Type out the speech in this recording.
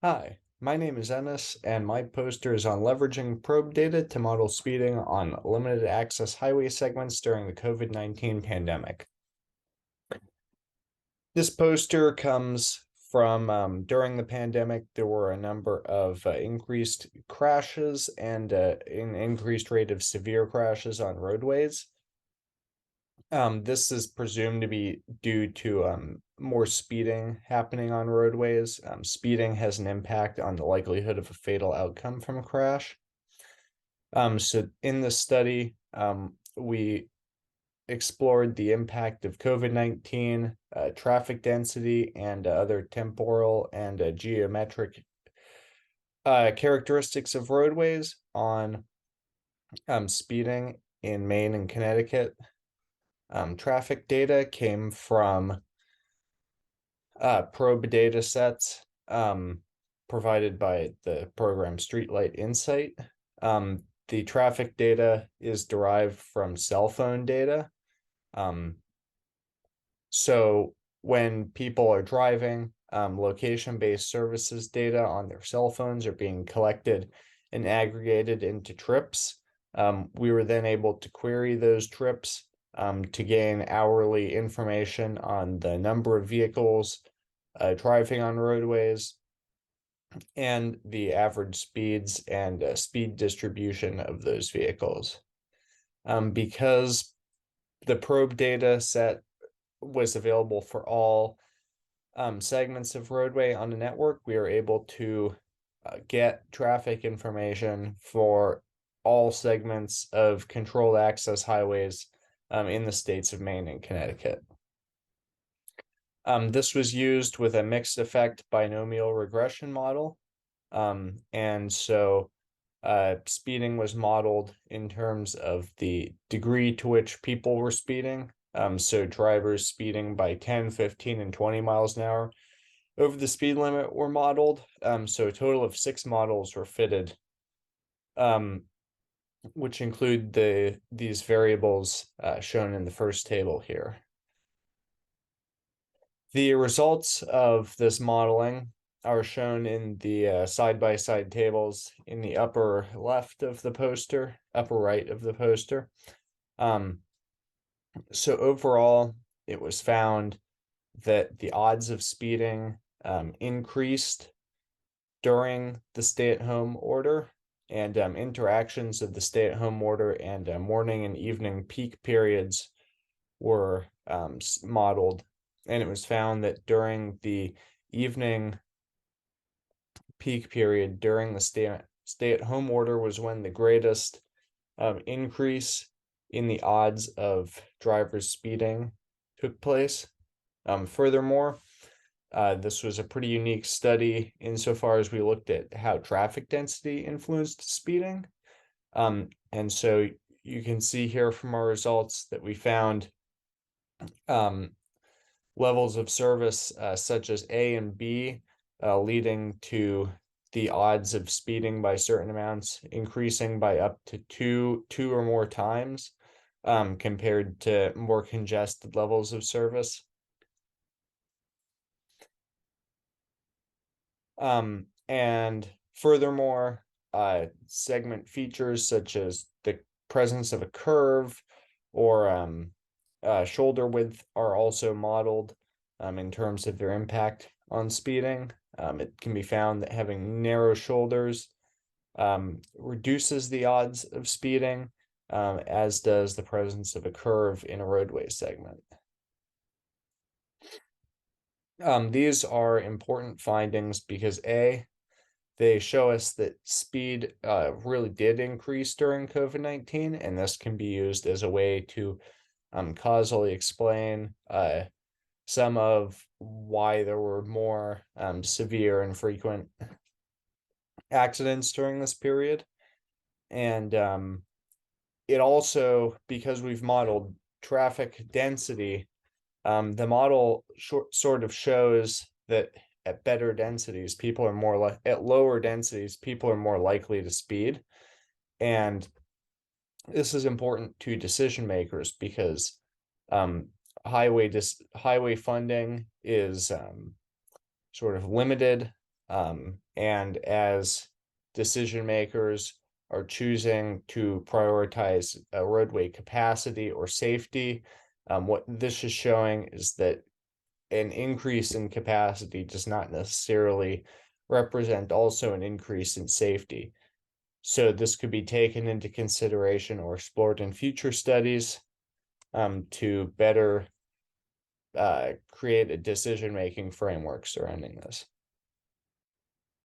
Hi, my name is Ennis, and my poster is on leveraging probe data to model speeding on limited access highway segments during the COVID-19 pandemic. This poster comes from during the pandemic, there were a number of increased crashes and an increased rate of severe crashes on roadways. This is presumed to be due to more speeding happening on roadways. Speeding has an impact on the likelihood of a fatal outcome from a crash. So in this study, we explored the impact of COVID-19, traffic density, and other temporal and geometric characteristics of roadways on speeding in Maine and Connecticut. Traffic data came from probe data sets provided by the program Streetlight Insight. The traffic data is derived from cell phone data. So when people are driving, location-based services data on their cell phones are being collected and aggregated into trips. We were then able to query those trips to gain hourly information on the number of vehicles driving on roadways and the average speeds and speed distribution of those vehicles. Because the probe data set was available for all segments of roadway on a network, we are able to get traffic information for all segments of controlled access highways in the states of Maine and Connecticut. This was used with a mixed effect binomial regression model. And so speeding was modeled in terms of the degree to which people were speeding. So drivers speeding by 10, 15, and 20 miles an hour over the speed limit were modeled. So a total of 6 models were fitted, which include these variables shown in the first table here. The results of this modeling are shown in the side-by-side tables in the upper left of the poster, upper right of the poster. So overall, it was found that the odds of speeding increased during the stay-at-home order, and interactions of the stay-at-home order and morning and evening peak periods were modeled. And it was found that during the evening peak period, during the stay-at-home order, was when the greatest increase in the odds of drivers speeding took place. Furthermore, this was a pretty unique study insofar as we looked at how traffic density influenced speeding. And so you can see here from our results that we found levels of service such as A and B leading to the odds of speeding by certain amounts increasing by up to two or more times compared to more congested levels of service. And furthermore, segment features such as the presence of a curve or shoulder width are also modeled in terms of their impact on speeding. It can be found that having narrow shoulders reduces the odds of speeding, as does the presence of a curve in a roadway segment. These are important findings because A, they show us that speed really did increase during COVID-19, and this can be used as a way to causally explain some of why there were more severe and frequent accidents during this period. And it also, because we've modeled traffic density, the model sort of shows that at better densities, people are more like at lower densities, people are more likely to speed. And this is important to decision makers because highway funding is sort of limited And as decision makers are choosing to prioritize roadway capacity or safety, what this is showing is that an increase in capacity does not necessarily represent also an increase in safety. So this could be taken into consideration or explored in future studies to better create a decision-making framework surrounding this.